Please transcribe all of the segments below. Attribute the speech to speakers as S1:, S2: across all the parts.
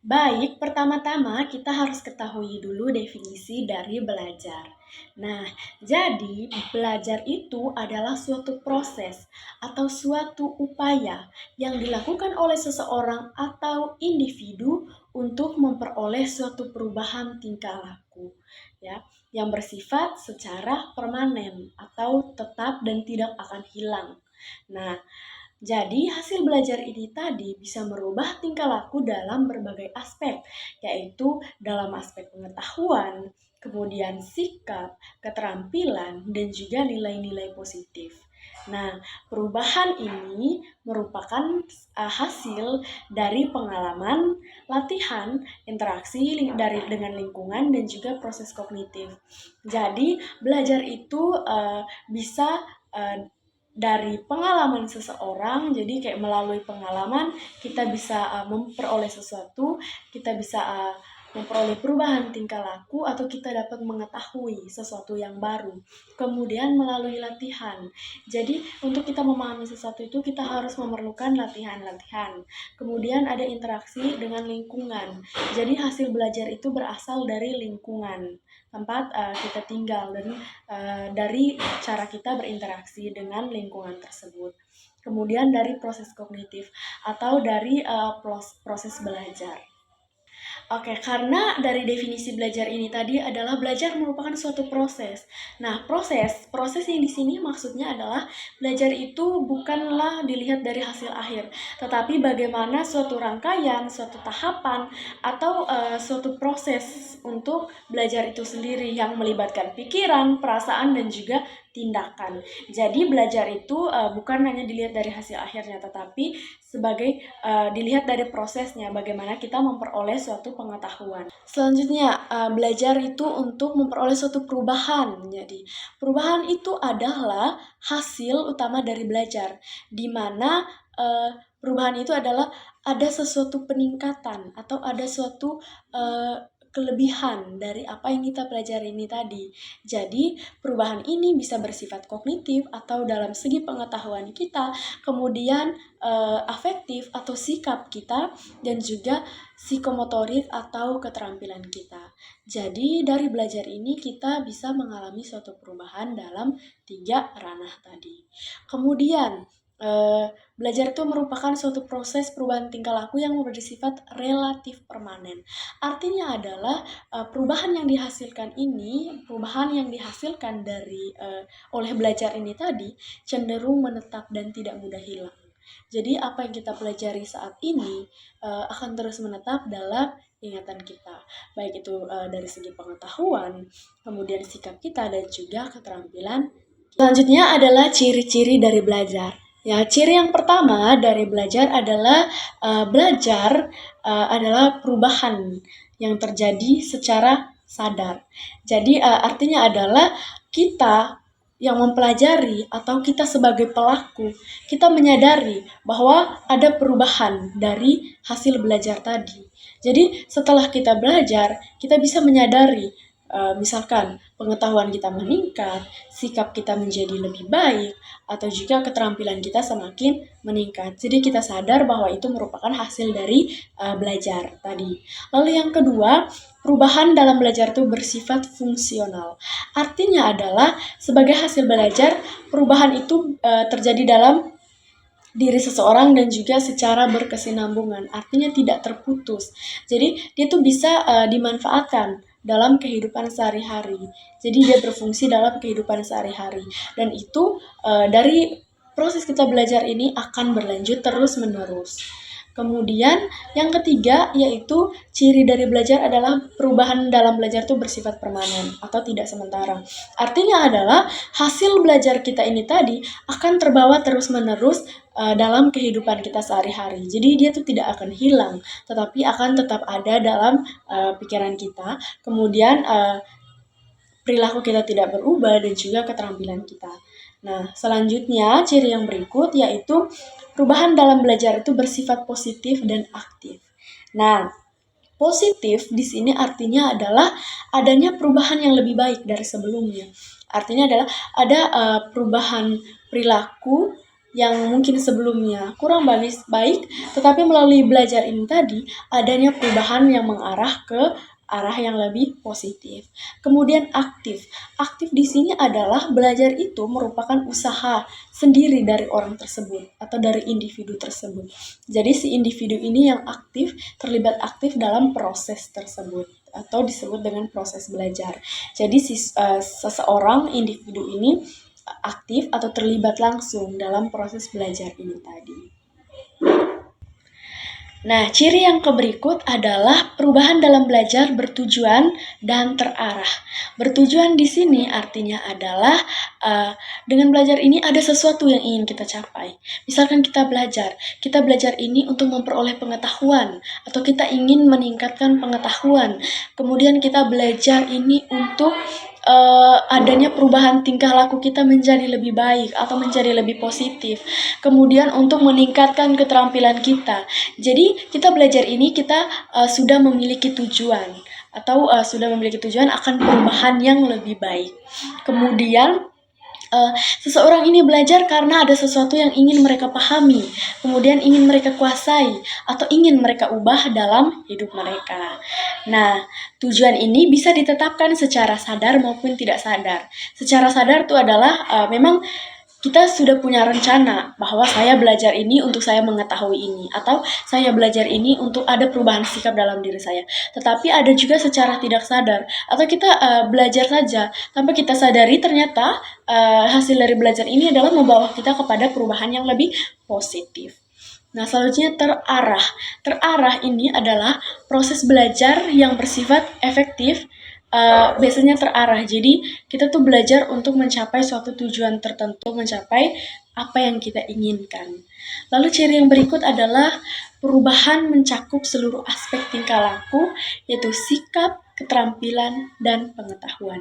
S1: Baik, pertama-tama kita harus ketahui dulu definisi dari belajar. Nah, jadi belajar itu adalah suatu proses atau suatu upaya yang dilakukan oleh seseorang atau individu untuk memperoleh suatu perubahan tingkah laku, ya, yang bersifat secara permanen atau tetap dan tidak akan hilang. Nah, jadi, hasil belajar ini tadi bisa merubah tingkah laku dalam berbagai aspek, yaitu dalam aspek pengetahuan, kemudian sikap, keterampilan, dan juga nilai-nilai positif. Nah, perubahan ini merupakan hasil dari pengalaman, latihan, interaksi dengan lingkungan, dan juga proses kognitif. Jadi, belajar itu bisa uh, dari pengalaman seseorang, jadi kayak melalui pengalaman kita bisa memperoleh sesuatu, kita bisa memperoleh perubahan tingkah laku, atau kita dapat mengetahui sesuatu yang baru. Kemudian melalui latihan. Jadi untuk kita memahami sesuatu itu kita harus memerlukan latihan-latihan. Kemudian ada interaksi dengan lingkungan. Jadi hasil belajar itu berasal dari lingkungan tempat kita tinggal dan dari cara kita berinteraksi dengan lingkungan tersebut. Kemudian dari proses kognitif atau dari proses belajar. Oke, karena dari definisi belajar ini tadi adalah belajar merupakan suatu proses. Nah, proses yang di sini maksudnya adalah belajar itu bukanlah dilihat dari hasil akhir, tetapi bagaimana suatu rangkaian, suatu tahapan, atau suatu proses untuk belajar itu sendiri yang melibatkan pikiran, perasaan, dan juga tindakan. Jadi belajar itu bukan hanya dilihat dari hasil akhirnya, tetapi sebagai dilihat dari prosesnya, bagaimana kita memperoleh suatu pengetahuan. Selanjutnya, belajar itu untuk memperoleh suatu perubahan. Jadi, perubahan itu adalah hasil utama dari belajar, di mana perubahan itu adalah ada sesuatu peningkatan atau ada suatu kelebihan dari apa yang kita pelajari ini tadi. Jadi, perubahan ini bisa bersifat kognitif atau dalam segi pengetahuan kita, kemudian afektif atau sikap kita, dan juga psikomotorik atau keterampilan kita. Jadi, dari belajar ini kita bisa mengalami suatu perubahan dalam 3 ranah tadi. Kemudian, belajar itu merupakan suatu proses perubahan tingkah laku yang bersifat relatif permanen. Artinya adalah perubahan yang dihasilkan dari oleh belajar ini tadi cenderung menetap dan tidak mudah hilang. Jadi apa yang kita pelajari saat ini akan terus menetap dalam ingatan kita, baik itu dari segi pengetahuan, kemudian sikap kita, dan juga keterampilan. Selanjutnya adalah ciri-ciri dari belajar. Ya, ciri yang pertama dari belajar adalah belajar adalah perubahan yang terjadi secara sadar. Jadi artinya adalah kita yang mempelajari atau kita sebagai pelaku, kita menyadari bahwa ada perubahan dari hasil belajar tadi. Jadi setelah kita belajar, kita bisa menyadari misalkan pengetahuan kita meningkat, sikap kita menjadi lebih baik, atau juga keterampilan kita semakin meningkat. Jadi kita sadar bahwa itu merupakan hasil dari belajar tadi. Lalu yang kedua, perubahan dalam belajar itu bersifat fungsional. Artinya adalah sebagai hasil belajar, perubahan itu terjadi dalam diri seseorang dan juga secara berkesinambungan, artinya tidak terputus. Jadi dia tuh bisa dimanfaatkan dalam kehidupan sehari-hari. Jadi dia berfungsi dalam kehidupan sehari-hari, dan itu dari proses kita belajar ini akan berlanjut terus-menerus. Kemudian yang ketiga yaitu ciri dari belajar adalah perubahan dalam belajar itu bersifat permanen atau tidak sementara. Artinya adalah hasil belajar kita ini tadi akan terbawa terus-menerus dalam kehidupan kita sehari-hari. Jadi dia tuh tidak akan hilang, tetapi akan tetap ada dalam pikiran kita. Kemudian perilaku kita tidak berubah dan juga keterampilan kita. Nah, selanjutnya ciri yang berikut yaitu perubahan dalam belajar itu bersifat positif dan aktif. Nah, positif di sini artinya adalah adanya perubahan yang lebih baik dari sebelumnya. Artinya adalah ada perubahan perilaku yang mungkin sebelumnya kurang baik, tetapi melalui belajar ini tadi adanya perubahan yang mengarah ke arah yang lebih positif. Kemudian aktif. Aktif di sini adalah belajar itu merupakan usaha sendiri dari orang tersebut atau dari individu tersebut. Jadi si individu ini yang aktif, terlibat aktif dalam proses tersebut atau disebut dengan proses belajar. Jadi seseorang individu ini aktif atau terlibat langsung dalam proses belajar ini tadi. Nah, ciri yang berikut adalah perubahan dalam belajar bertujuan dan terarah. Bertujuan di sini artinya adalah dengan belajar ini ada sesuatu yang ingin kita capai. Misalkan kita belajar ini untuk memperoleh pengetahuan atau kita ingin meningkatkan pengetahuan. Kemudian kita belajar ini untuk adanya perubahan tingkah laku kita menjadi lebih baik atau menjadi lebih positif. Kemudian untuk meningkatkan keterampilan kita. Jadi kita belajar ini kita sudah memiliki tujuan atau sudah memiliki tujuan akan perubahan yang lebih baik. Kemudian seseorang ini belajar karena ada sesuatu yang ingin mereka pahami, kemudian ingin mereka kuasai, atau ingin mereka ubah dalam hidup mereka. Nah, tujuan ini bisa ditetapkan secara sadar maupun tidak sadar. Secara sadar itu adalah memang kita sudah punya rencana bahwa saya belajar ini untuk saya mengetahui ini, atau saya belajar ini untuk ada perubahan sikap dalam diri saya. Tetapi ada juga secara tidak sadar, atau kita belajar saja tanpa kita sadari ternyata hasil dari belajar ini adalah membawa kita kepada perubahan yang lebih positif. Nah, selanjutnya terarah. Terarah ini adalah proses belajar yang bersifat efektif, biasanya terarah. Jadi kita tuh belajar untuk mencapai suatu tujuan tertentu, mencapai apa yang kita inginkan. Lalu ciri yang berikut adalah perubahan mencakup seluruh aspek tingkah laku, yaitu sikap, keterampilan, dan pengetahuan.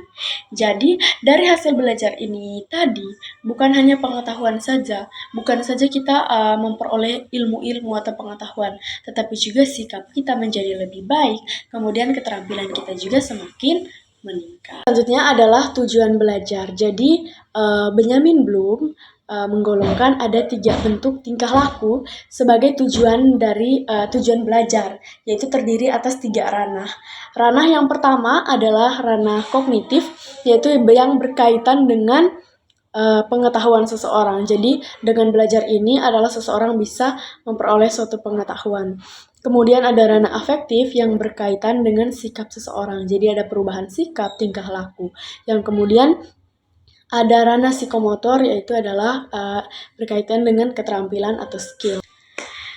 S1: Jadi dari hasil belajar ini tadi bukan hanya pengetahuan saja, bukan saja kita memperoleh ilmu-ilmu atau pengetahuan, tetapi juga sikap kita menjadi lebih baik, kemudian keterampilan kita juga semakin meningkat. Selanjutnya adalah tujuan belajar. Jadi Benjamin Bloom menggolongkan ada 3 bentuk tingkah laku sebagai tujuan dari tujuan belajar, yaitu terdiri atas 3 ranah. Ranah yang pertama adalah ranah kognitif, yaitu yang berkaitan dengan pengetahuan seseorang. Jadi dengan belajar ini adalah seseorang bisa memperoleh suatu pengetahuan. Kemudian ada ranah afektif yang berkaitan dengan sikap seseorang. Jadi ada perubahan sikap, tingkah laku. Yang kemudian ada ranah psikomotor, yaitu adalah berkaitan dengan keterampilan atau skill.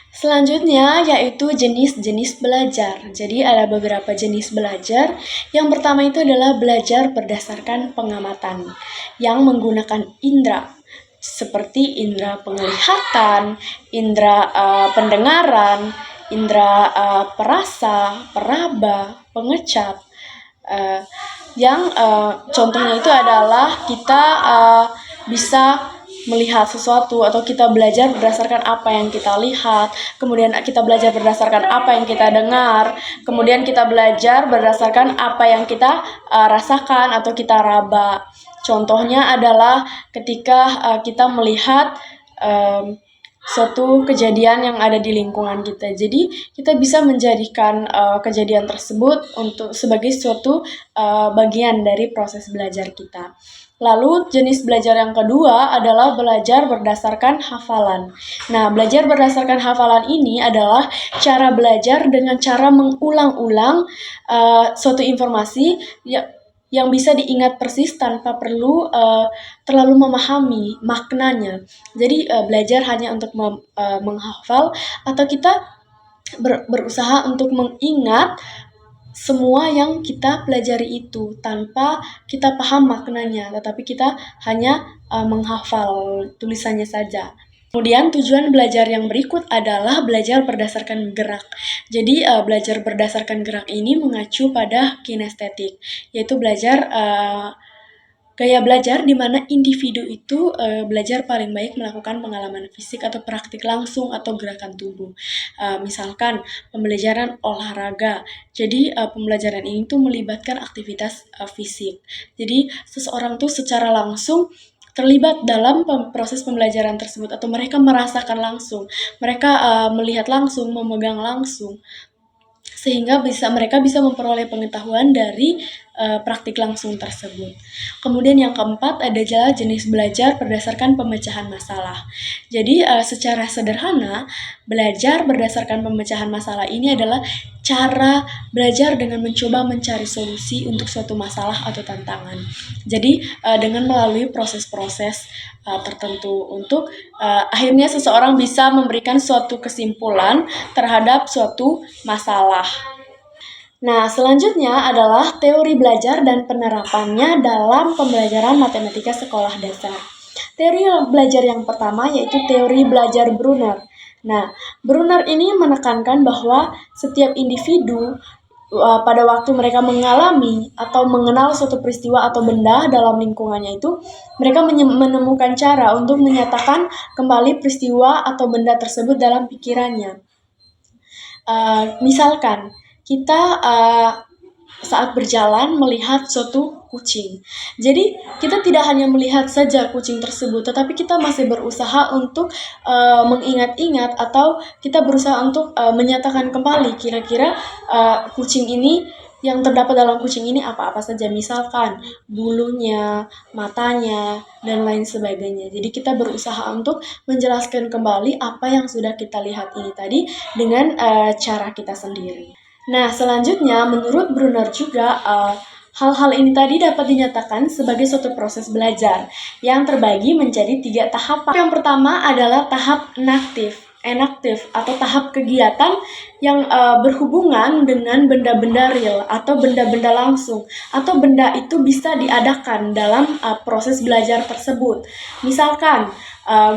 S1: Selanjutnya yaitu jenis-jenis belajar. Jadi ada beberapa jenis belajar. Yang pertama itu adalah belajar berdasarkan pengamatan yang menggunakan indera seperti indera penglihatan, indera pendengaran, indera perasa, peraba, pengecap. Yang contohnya itu adalah kita bisa melihat sesuatu atau kita belajar berdasarkan apa yang kita lihat, kemudian kita belajar berdasarkan apa yang kita dengar, kemudian kita belajar berdasarkan apa yang kita rasakan atau kita raba. Contohnya adalah ketika kita melihat suatu kejadian yang ada di lingkungan kita. Jadi kita bisa menjadikan kejadian tersebut untuk sebagai suatu bagian dari proses belajar kita. Lalu jenis belajar yang kedua adalah belajar berdasarkan hafalan. Nah, belajar berdasarkan hafalan ini adalah cara belajar dengan cara mengulang-ulang suatu informasi yang bisa diingat persis tanpa perlu terlalu memahami maknanya. Jadi belajar hanya untuk menghafal atau kita berusaha untuk mengingat semua yang kita pelajari itu tanpa kita paham maknanya, tetapi kita hanya menghafal tulisannya saja. Kemudian tujuan belajar yang berikut adalah belajar berdasarkan gerak. Jadi belajar berdasarkan gerak ini mengacu pada kinestetik, yaitu belajar gaya belajar di mana individu itu belajar paling baik melakukan pengalaman fisik atau praktik langsung atau gerakan tubuh. Misalkan pembelajaran olahraga. Jadi pembelajaran ini tuh melibatkan aktivitas fisik. Jadi seseorang tuh secara langsung terlibat dalam proses pembelajaran tersebut atau mereka merasakan langsung, mereka melihat langsung, memegang langsung, sehingga mereka bisa memperoleh pengetahuan dari praktik langsung tersebut. Kemudian yang keempat adalah jenis belajar berdasarkan pemecahan masalah. Jadi secara sederhana, belajar berdasarkan pemecahan masalah ini adalah cara belajar dengan mencoba mencari solusi untuk suatu masalah atau tantangan. Jadi dengan melalui proses-proses tertentu untuk akhirnya seseorang bisa memberikan suatu kesimpulan terhadap suatu masalah. Nah, selanjutnya adalah teori belajar dan penerapannya dalam pembelajaran matematika sekolah dasar. Teori belajar yang pertama yaitu teori belajar Brunner. Nah, Brunner ini menekankan bahwa setiap individu pada waktu mereka mengalami atau mengenal suatu peristiwa atau benda dalam lingkungannya itu, mereka menemukan cara untuk menyatakan kembali peristiwa atau benda tersebut dalam pikirannya. Misalkan kita saat berjalan melihat suatu kucing. Jadi kita tidak hanya melihat saja kucing tersebut, tetapi kita masih berusaha untuk mengingat-ingat atau kita berusaha untuk menyatakan kembali kira-kira kucing ini, yang terdapat dalam kucing ini apa-apa saja, misalkan bulunya, matanya, dan lain sebagainya. Jadi kita berusaha untuk menjelaskan kembali apa yang sudah kita lihat ini tadi dengan cara kita sendiri. Nah, selanjutnya menurut Brunner juga hal-hal ini tadi dapat dinyatakan sebagai suatu proses belajar yang terbagi menjadi 3 tahap. Yang pertama adalah tahap enaktif atau tahap kegiatan yang berhubungan dengan benda-benda real atau benda-benda langsung, atau benda itu bisa diadakan dalam proses belajar tersebut. Misalkan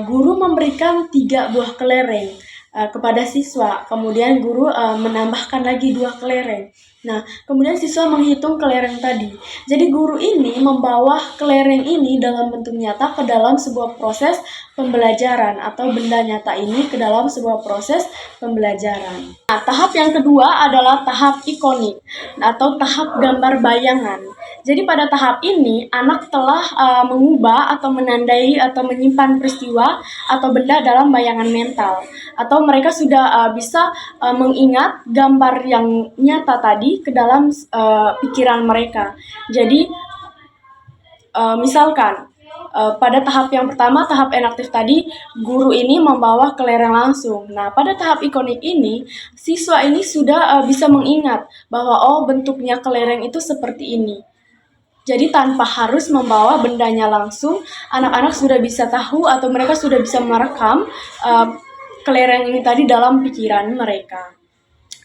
S1: guru memberikan 3 buah kelereng kepada siswa, kemudian guru menambahkan lagi 2 kelereng. Nah, kemudian siswa menghitung kelereng tadi. Jadi guru ini membawa kelereng ini dalam bentuk nyata ke dalam sebuah proses pembelajaran atau benda nyata ini ke dalam sebuah proses pembelajaran. Nah, tahap yang kedua adalah tahap ikonik atau tahap gambar bayangan. Jadi pada tahap ini anak telah mengubah atau menandai atau menyimpan peristiwa atau benda dalam bayangan mental, atau mereka sudah bisa mengingat gambar yang nyata tadi ke dalam pikiran mereka. Jadi misalkan pada tahap yang pertama, tahap enaktif tadi, guru ini membawa kelereng langsung. Nah, pada tahap ikonik ini, siswa ini sudah bisa mengingat bahwa bentuknya kelereng itu seperti ini. Jadi tanpa harus membawa bendanya langsung, anak-anak sudah bisa tahu atau mereka sudah bisa merekam kelereng ini tadi dalam pikiran mereka.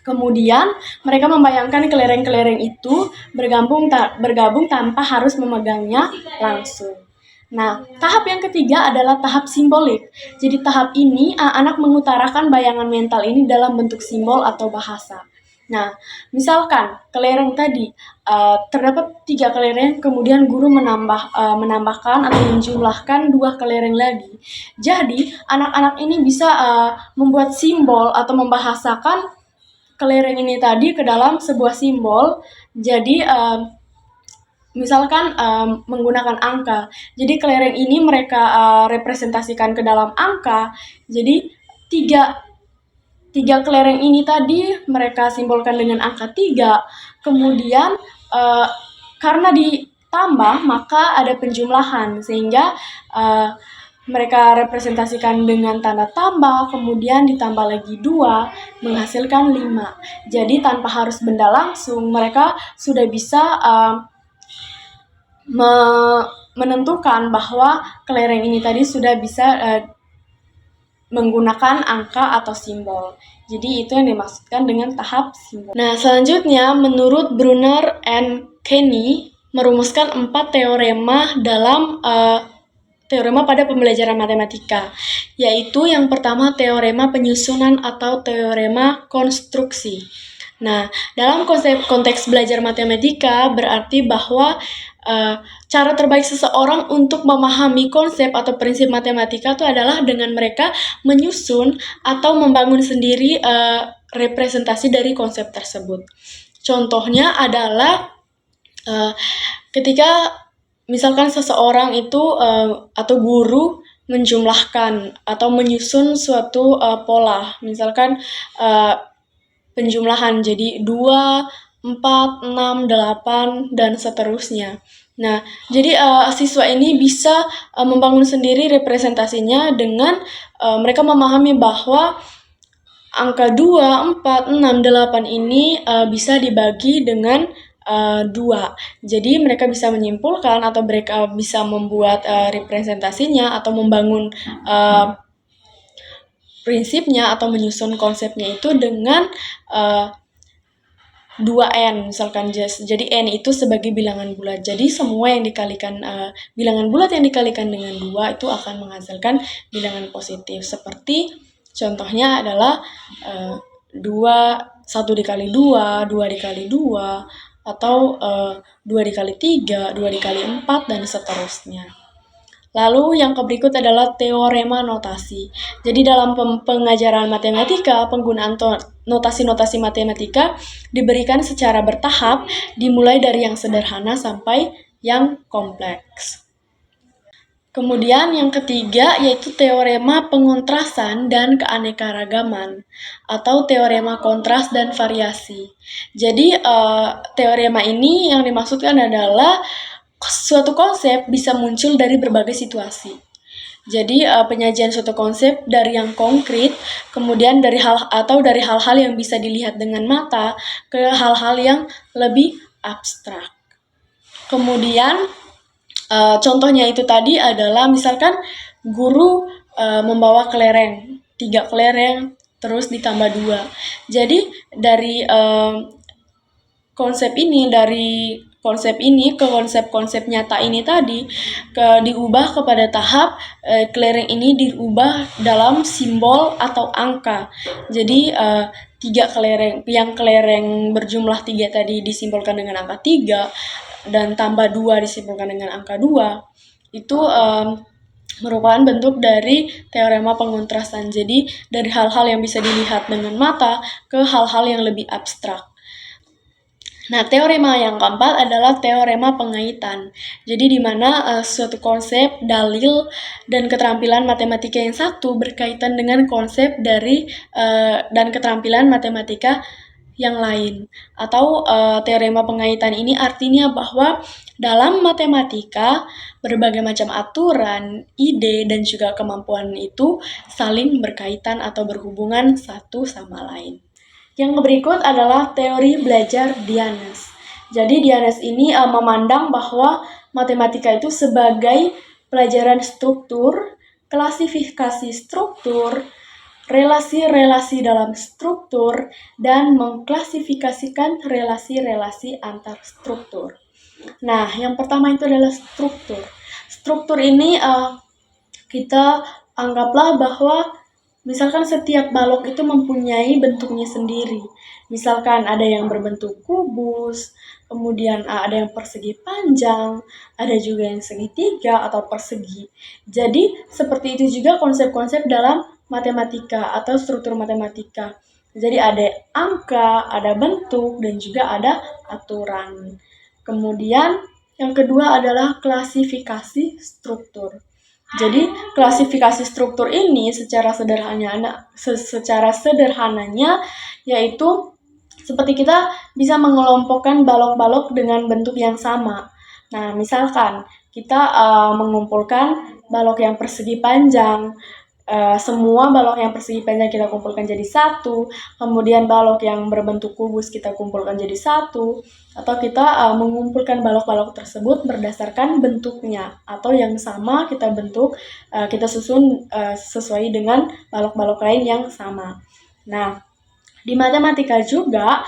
S1: Kemudian mereka membayangkan kelereng-kelereng itu bergabung tanpa harus memegangnya langsung. Nah, tahap yang ketiga adalah tahap simbolik. Jadi tahap ini anak mengutarakan bayangan mental ini dalam bentuk simbol atau bahasa. Nah, misalkan kelereng tadi terdapat 3 kelereng, kemudian guru menambahkan atau menjumlahkan 2 kelereng lagi. Jadi anak-anak ini bisa membuat simbol atau membahasakan kelereng ini tadi ke dalam sebuah simbol. Jadi misalkan menggunakan angka. Jadi kelereng ini mereka representasikan ke dalam angka. Jadi tiga kelereng ini tadi mereka simbolkan dengan angka 3. Kemudian karena ditambah maka ada penjumlahan, sehingga mereka representasikan dengan tanda tambah, kemudian ditambah lagi 2, menghasilkan 5. Jadi tanpa harus benda langsung, mereka sudah bisa menentukan bahwa kelereng ini tadi sudah bisa menggunakan angka atau simbol. Jadi itu yang dimaksudkan dengan tahap simbol. Nah, selanjutnya menurut Brunner and Kenny merumuskan 4 teorema dalam teorema pada pembelajaran matematika, yaitu yang pertama teorema penyusunan atau teorema konstruksi. Nah, dalam konteks belajar matematika berarti bahwa cara terbaik seseorang untuk memahami konsep atau prinsip matematika itu adalah dengan mereka menyusun atau membangun sendiri representasi dari konsep tersebut. Contohnya adalah ketika misalkan seseorang itu atau guru menjumlahkan atau menyusun suatu pola, misalkan penjumlahan jadi 2, 4, 6, 8, dan seterusnya. Nah, jadi siswa ini bisa membangun sendiri representasinya dengan mereka memahami bahwa angka 2, 4, 6, 8 ini bisa dibagi dengan 2. Jadi mereka bisa menyimpulkan atau mereka bisa membuat representasinya atau membangun prinsipnya atau menyusun konsepnya itu dengan 2N misalkan jadi N itu sebagai bilangan bulat. Jadi semua yang dikalikan bilangan bulat yang dikalikan dengan 2 itu akan menghasilkan bilangan positif. Seperti contohnya adalah 2 1 dikali 2, 2 dikali 2, atau 2 dikali 3, 2 dikali 4, dan seterusnya. Lalu yang berikut adalah teorema notasi. Jadi dalam pengajaran matematika, penggunaan notasi-notasi matematika diberikan secara bertahap, dimulai dari yang sederhana sampai yang kompleks. Kemudian yang ketiga yaitu teorema pengontrasan dan keanekaragaman atau teorema kontras dan variasi. Jadi teorema ini yang dimaksudkan adalah suatu konsep bisa muncul dari berbagai situasi. Jadi penyajian suatu konsep dari yang konkret, kemudian dari hal-hal yang bisa dilihat dengan mata ke hal-hal yang lebih abstrak. Kemudian contohnya itu tadi adalah misalkan guru membawa kelereng, 3 kelereng terus ditambah 2. Jadi dari konsep ini ke konsep nyata ini tadi diubah kepada tahap kelereng ini diubah dalam simbol atau angka. Jadi 3 kelereng, yang kelereng berjumlah 3 tadi disimbolkan dengan angka 3 dan tambah 2 disimbolkan dengan angka 2. Itu merupakan bentuk dari teorema pengontrasan. Jadi dari hal-hal yang bisa dilihat dengan mata ke hal-hal yang lebih abstrak. Nah, teorema yang keempat adalah teorema pengaitan. Jadi di mana suatu konsep, dalil, dan keterampilan matematika yang satu berkaitan dengan konsep dari dan keterampilan matematika yang lain. Atau teorema pengaitan ini artinya bahwa dalam matematika berbagai macam aturan, ide, dan juga kemampuan itu saling berkaitan atau berhubungan satu sama lain. Yang berikut adalah teori belajar Dianes. Jadi Dianes ini memandang bahwa matematika itu sebagai pelajaran struktur, klasifikasi struktur, relasi-relasi dalam struktur, dan mengklasifikasikan relasi-relasi antar struktur. Nah, yang pertama itu adalah struktur. Struktur ini kita anggaplah bahwa misalkan setiap balok itu mempunyai bentuknya sendiri. Misalkan ada yang berbentuk kubus, kemudian ada yang persegi panjang, ada juga yang segitiga atau persegi. Jadi seperti itu juga konsep-konsep dalam matematika atau struktur matematika. Jadi ada angka, ada bentuk, dan juga ada aturan. Kemudian yang kedua adalah klasifikasi struktur. Jadi klasifikasi struktur ini secara sederhananya yaitu seperti kita bisa mengelompokkan balok-balok dengan bentuk yang sama. Nah, misalkan kita mengumpulkan balok yang persegi panjang, semua balok yang persegi panjang kita kumpulkan jadi satu, kemudian balok yang berbentuk kubus kita kumpulkan jadi satu, atau kita mengumpulkan balok-balok tersebut berdasarkan bentuknya, atau yang sama kita bentuk, kita susun sesuai dengan balok-balok lain yang sama. Nah, di matematika juga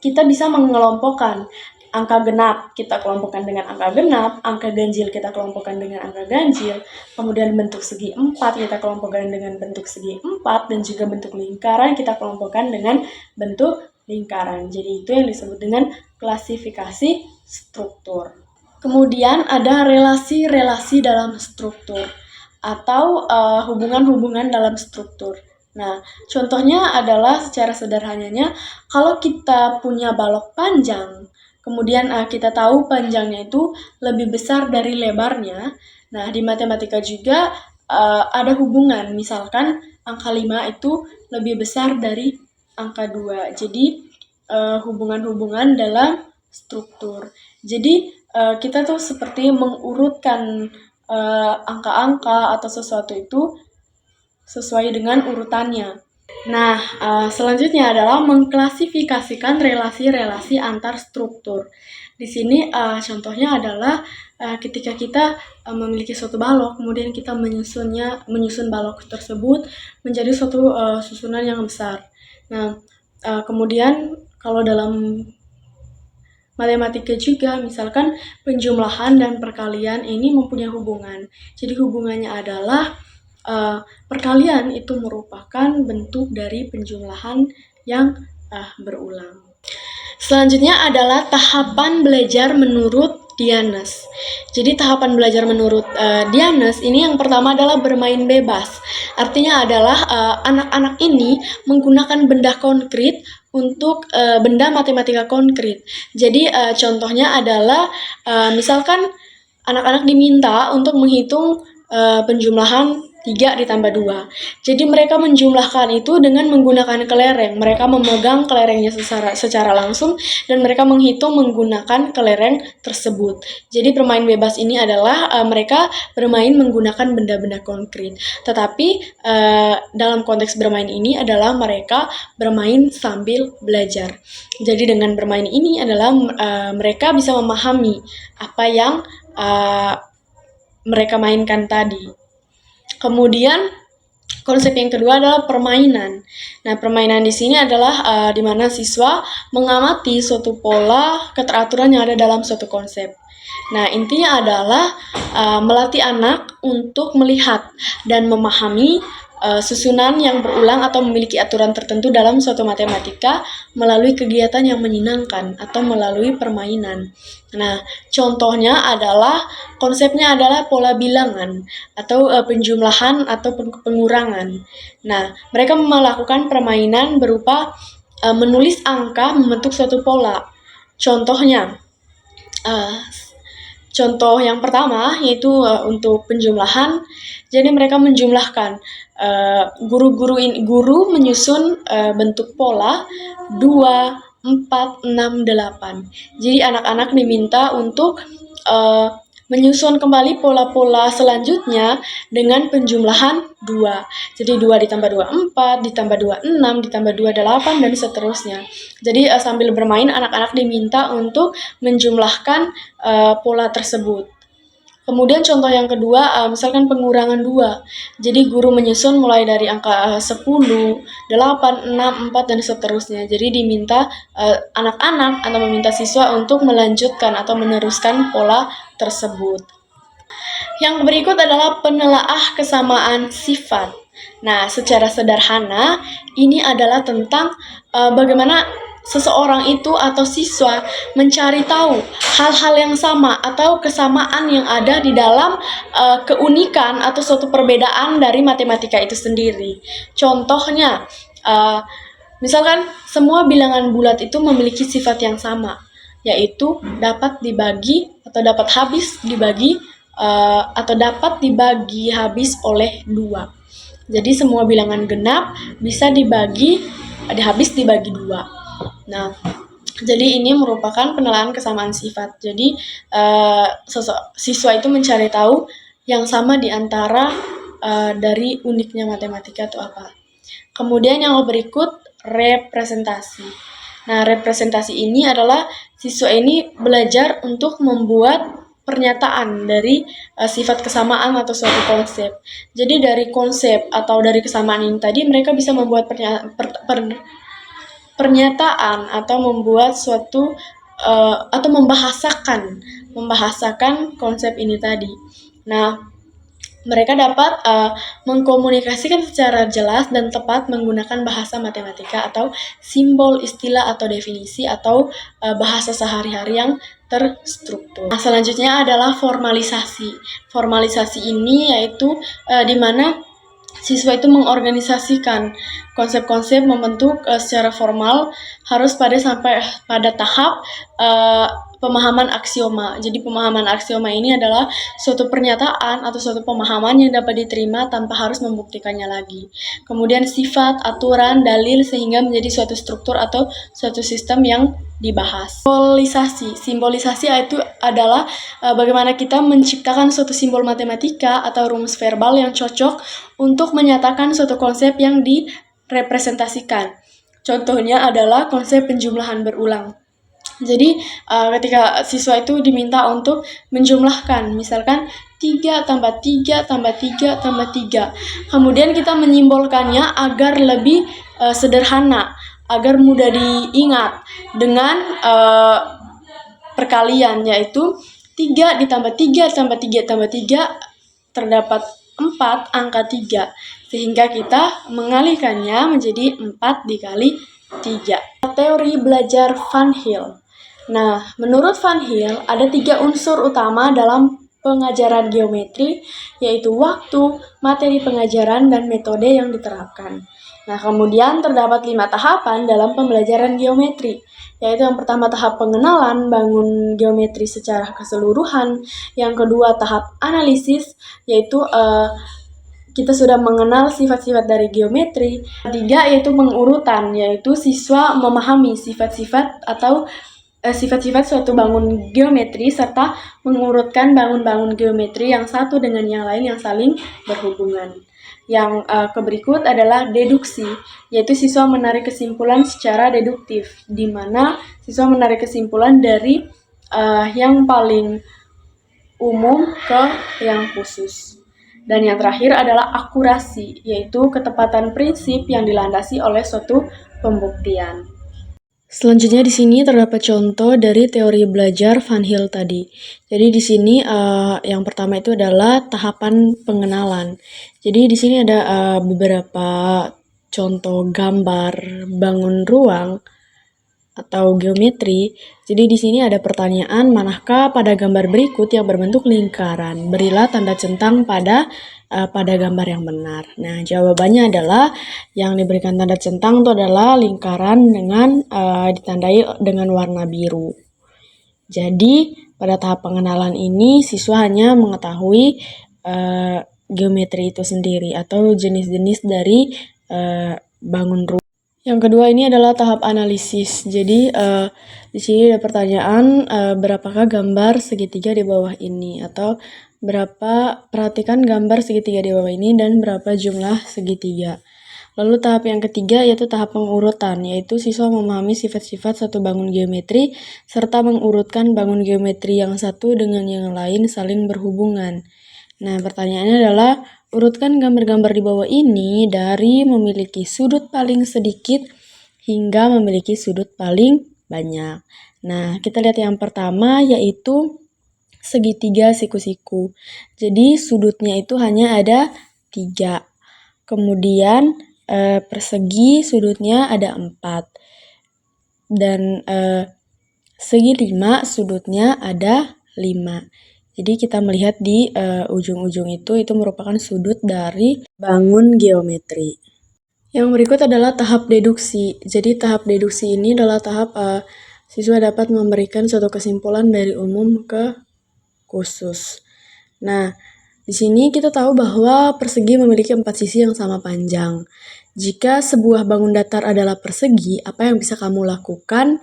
S1: kita bisa mengelompokkan angka genap kita kelompokkan dengan angka genap, angka ganjil kita kelompokkan dengan angka ganjil, kemudian bentuk segi 4 kita kelompokkan dengan bentuk segi 4, dan juga bentuk lingkaran kita kelompokkan dengan bentuk lingkaran. Jadi itu yang disebut dengan klasifikasi struktur. Kemudian ada relasi-relasi dalam struktur atau hubungan-hubungan dalam struktur. Nah, contohnya adalah secara sederhananya, kalau kita punya balok panjang, kemudian kita tahu panjangnya itu lebih besar dari lebarnya. Nah, di matematika juga ada hubungan, misalkan angka 5 itu lebih besar dari angka 2. Jadi, hubungan-hubungan dalam struktur. Jadi, kita tuh seperti mengurutkan angka-angka atau sesuatu itu sesuai dengan urutannya. Nah, selanjutnya adalah mengklasifikasikan relasi-relasi antar struktur. Di sini contohnya adalah ketika kita memiliki suatu balok, kemudian kita menyusun balok tersebut menjadi suatu susunan yang besar. Nah, kemudian kalau dalam matematika juga, misalkan penjumlahan dan perkalian ini mempunyai hubungan. Jadi hubungannya adalah perkalian itu merupakan bentuk dari penjumlahan yang berulang. Selanjutnya adalah tahapan belajar menurut Dianes. Jadi tahapan belajar menurut Dianes ini yang pertama adalah bermain bebas. Artinya adalah anak-anak ini menggunakan benda konkret untuk benda matematika konkret. Jadi contohnya adalah misalkan anak-anak diminta untuk menghitung penjumlahan 3 ditambah 2. Jadi mereka menjumlahkan itu dengan menggunakan kelereng. Mereka memegang kelerengnya secara langsung dan mereka menghitung menggunakan kelereng tersebut. Jadi bermain bebas ini adalah mereka bermain menggunakan benda-benda konkret. Tetapi dalam konteks bermain ini adalah mereka bermain sambil belajar. Jadi dengan bermain ini adalah mereka bisa memahami apa yang mereka mainkan tadi. Kemudian konsep yang kedua adalah permainan. Nah, permainan di sini adalah di mana siswa mengamati suatu pola keteraturan yang ada dalam suatu konsep. Nah, intinya adalah melatih anak untuk melihat dan memahami susunan yang berulang atau memiliki aturan tertentu dalam suatu matematika melalui kegiatan yang menyenangkan atau melalui permainan. Nah, contohnya adalah konsepnya adalah pola bilangan atau penjumlahan atau pengurangan. Nah, mereka melakukan permainan berupa menulis angka membentuk suatu pola. Contohnya, contoh yang pertama yaitu untuk penjumlahan. Jadi mereka menjumlahkan guru menyusun bentuk pola 2, 4, 6, 8. Jadi anak-anak diminta untuk menyusun kembali pola-pola selanjutnya dengan penjumlahan 2. Jadi 2 ditambah 2, 4, ditambah 2, 6, ditambah 2, 8, dan seterusnya. Jadi sambil bermain, anak-anak diminta untuk menjumlahkan pola tersebut. Kemudian contoh yang kedua, misalkan pengurangan 2. Jadi guru menyusun mulai dari angka 10, 8, 6, 4, dan seterusnya. Jadi diminta anak-anak atau meminta siswa untuk melanjutkan atau meneruskan pola tersebut. Yang berikut adalah penelaah kesamaan sifat. Nah, secara sederhana, ini adalah tentang bagaimana seseorang itu atau siswa mencari tahu hal-hal yang sama atau kesamaan yang ada di dalam keunikan atau suatu perbedaan dari matematika itu sendiri. Contohnya, misalkan semua bilangan bulat itu memiliki sifat yang sama, yaitu dapat dibagi atau dapat habis dibagi atau dapat dibagi habis oleh 2. Jadi semua bilangan genap bisa habis dibagi 2. Nah, jadi ini merupakan penelaahan kesamaan sifat. Jadi siswa itu mencari tahu yang sama di antara dari uniknya matematika itu apa. Kemudian yang berikut representasi. Nah, representasi ini adalah siswa ini belajar untuk membuat pernyataan dari sifat kesamaan atau suatu konsep. Jadi dari konsep atau dari kesamaan ini tadi mereka bisa membuat pernyataan atau membuat suatu atau membahasakan konsep ini tadi. Nah, mereka dapat mengkomunikasikan secara jelas dan tepat menggunakan bahasa matematika atau simbol, istilah atau definisi atau bahasa sehari-hari yang terstruktur. Nah, selanjutnya adalah formalisasi. Formalisasi ini yaitu di mana siswa itu mengorganisasikan konsep-konsep membentuk secara formal harus sampai pada tahap pemahaman aksioma. Jadi pemahaman aksioma ini adalah suatu pernyataan atau suatu pemahaman yang dapat diterima tanpa harus membuktikannya lagi. Kemudian sifat, aturan, dalil sehingga menjadi suatu struktur atau suatu sistem yang dibahas. Simbolisasi itu adalah bagaimana kita menciptakan suatu simbol matematika atau rumus verbal yang cocok untuk menyatakan suatu konsep yang direpresentasikan. Contohnya adalah konsep penjumlahan berulang. Jadi ketika siswa itu diminta untuk menjumlahkan, misalkan 3 tambah 3 tambah 3 tambah 3. Kemudian kita menyimbolkannya agar lebih sederhana, agar mudah diingat dengan perkalian, yaitu 3 ditambah 3 tambah 3 tambah 3 terdapat 4 angka 3. Sehingga kita mengalihkannya menjadi 4 dikali 3. Teori belajar Van Hill. Nah, menurut Van Hill, ada 3 unsur utama dalam pengajaran geometri, yaitu waktu, materi pengajaran, dan metode yang diterapkan. Nah, kemudian terdapat 5 tahapan dalam pembelajaran geometri, yaitu yang pertama tahap pengenalan, bangun geometri secara keseluruhan. Yang kedua tahap analisis, yaitu kita sudah mengenal sifat-sifat dari geometri. Ketiga yaitu pengurutan, yaitu siswa memahami sifat-sifat atau sifat-sifat suatu bangun geometri serta mengurutkan bangun-bangun geometri yang satu dengan yang lain yang saling berhubungan. Yang keberikut adalah deduksi, yaitu siswa menarik kesimpulan secara deduktif, di mana siswa menarik kesimpulan dari yang paling umum ke yang khusus. Dan yang terakhir adalah akurasi, yaitu ketepatan prinsip yang dilandasi oleh suatu pembuktian. Selanjutnya di sini terdapat contoh dari teori belajar Van Hill tadi. Jadi di sini yang pertama itu adalah tahapan pengenalan. Jadi di sini ada beberapa contoh gambar bangun ruang atau geometri. Jadi di sini ada pertanyaan, manakah pada gambar berikut yang berbentuk lingkaran? Berilah tanda centang pada gambar yang benar. Nah, jawabannya adalah yang diberikan tanda centang itu adalah lingkaran dengan ditandai dengan warna biru. Jadi, pada tahap pengenalan ini siswa hanya mengetahui geometri itu sendiri atau jenis-jenis dari bangun rumah. Yang kedua ini adalah tahap analisis. Jadi di sini ada pertanyaan berapakah gambar segitiga di bawah ini, atau perhatikan gambar segitiga di bawah ini dan berapa jumlah segitiga. Lalu tahap yang ketiga yaitu tahap pengurutan, yaitu siswa memahami sifat-sifat satu bangun geometri serta mengurutkan bangun geometri yang satu dengan yang lain saling berhubungan. Nah, pertanyaannya adalah urutkan gambar-gambar di bawah ini dari memiliki sudut paling sedikit hingga memiliki sudut paling banyak. Nah, kita lihat yang pertama yaitu segitiga siku-siku. Jadi sudutnya itu hanya ada 3. Kemudian persegi sudutnya ada 4. Dan segi 5 sudutnya ada 5. Jadi kita melihat di ujung-ujung itu merupakan sudut dari bangun geometri. Yang berikut adalah tahap deduksi. Jadi tahap deduksi ini adalah tahap siswa dapat memberikan suatu kesimpulan dari umum ke khusus. Nah, di sini kita tahu bahwa persegi memiliki 4 sisi yang sama panjang. Jika sebuah bangun datar adalah persegi, apa yang bisa kamu lakukan?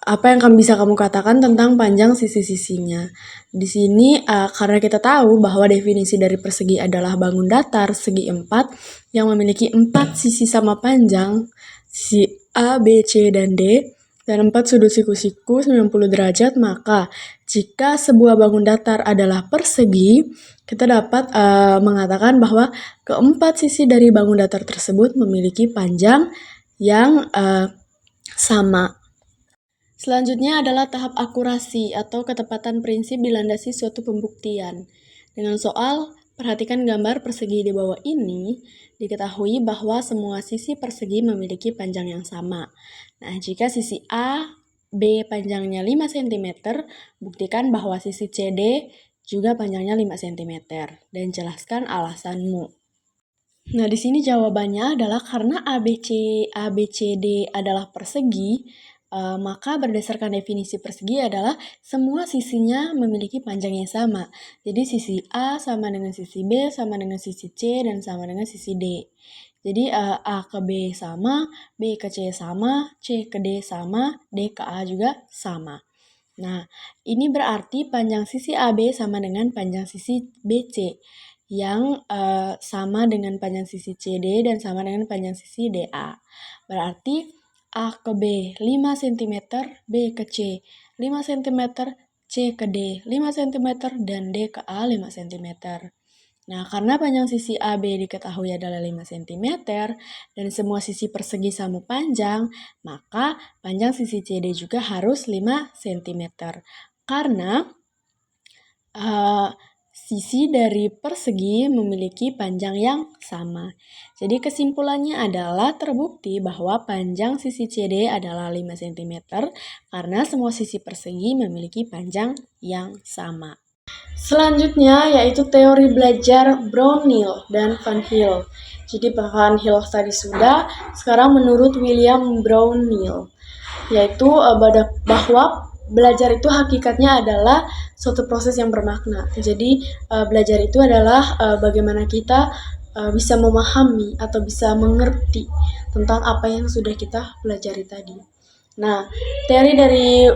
S1: Apa yang bisa kamu katakan tentang panjang sisi-sisinya? Di sini karena kita tahu bahwa definisi dari persegi adalah bangun datar segi 4 yang memiliki 4 sisi sama panjang, sisi A, B, C, dan D, dan 4 sudut siku-siku 90 derajat, maka jika sebuah bangun datar adalah persegi, kita dapat mengatakan bahwa keempat sisi dari bangun datar tersebut memiliki panjang yang sama. Selanjutnya adalah tahap akurasi atau ketepatan prinsip dilandasi suatu pembuktian. Dengan soal, perhatikan gambar persegi di bawah ini, diketahui bahwa semua sisi persegi memiliki panjang yang sama. Nah, jika sisi A, B panjangnya 5 cm, buktikan bahwa sisi CD juga panjangnya 5 cm. Dan jelaskan alasanmu. Nah, di sini jawabannya adalah karena ABCD adalah persegi, maka berdasarkan definisi persegi adalah semua sisinya memiliki panjang yang sama. Jadi sisi A sama dengan sisi B, sama dengan sisi C, dan sama dengan sisi D. Jadi A ke B sama, B ke C sama, C ke D sama, D ke A juga sama. Nah, ini berarti panjang sisi AB sama dengan panjang sisi BC yang sama dengan panjang sisi CD dan sama dengan panjang sisi DA. Berarti A ke B 5 cm, B ke C 5 cm, C ke D 5 cm, dan D ke A 5 cm. Nah, karena panjang sisi AB diketahui adalah 5 cm dan semua sisi persegi sama panjang, maka panjang sisi CD juga harus 5 cm. Karena sisi dari persegi memiliki panjang yang sama. Jadi kesimpulannya adalah terbukti bahwa panjang sisi CD adalah 5 cm karena semua sisi persegi memiliki panjang yang sama. Selanjutnya yaitu teori belajar Brownell dan Van Hill. Jadi Van Hill tadi sudah, sekarang menurut William Brownell, yaitu bahwa belajar itu hakikatnya adalah suatu proses yang bermakna. Jadi belajar itu adalah bagaimana kita bisa memahami atau bisa mengerti tentang apa yang sudah kita pelajari tadi. Nah, teori dari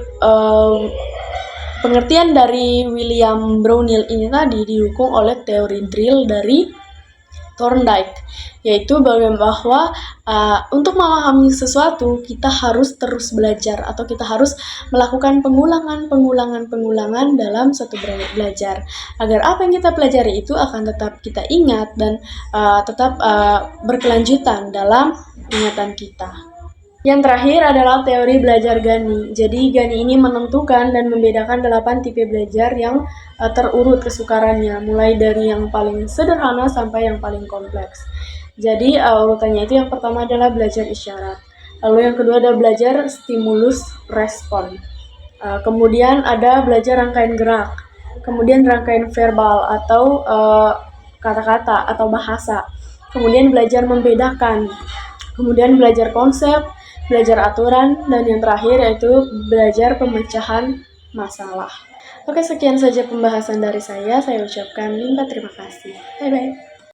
S1: pengertian dari William Brownell ini tadi didukung oleh teori drill dari Thorndike, yaitu bahwa untuk memahami sesuatu kita harus terus belajar atau kita harus melakukan pengulangan dalam satu belajar agar apa yang kita pelajari itu akan tetap kita ingat dan tetap berkelanjutan dalam ingatan kita. Yang terakhir adalah teori belajar Gani. Jadi Gani ini menentukan dan membedakan 8 tipe belajar yang terurut kesukarannya, mulai dari yang paling sederhana sampai yang paling kompleks. Jadi urutannya itu yang pertama adalah belajar isyarat. Lalu yang kedua adalah belajar stimulus respon. Kemudian ada belajar rangkaian gerak. Kemudian rangkaian verbal atau kata-kata atau bahasa. Kemudian belajar membedakan. Kemudian belajar konsep, belajar aturan, dan yang terakhir yaitu belajar pemecahan masalah. Oke, sekian saja pembahasan dari saya. Saya ucapkan terima kasih. Bye-bye.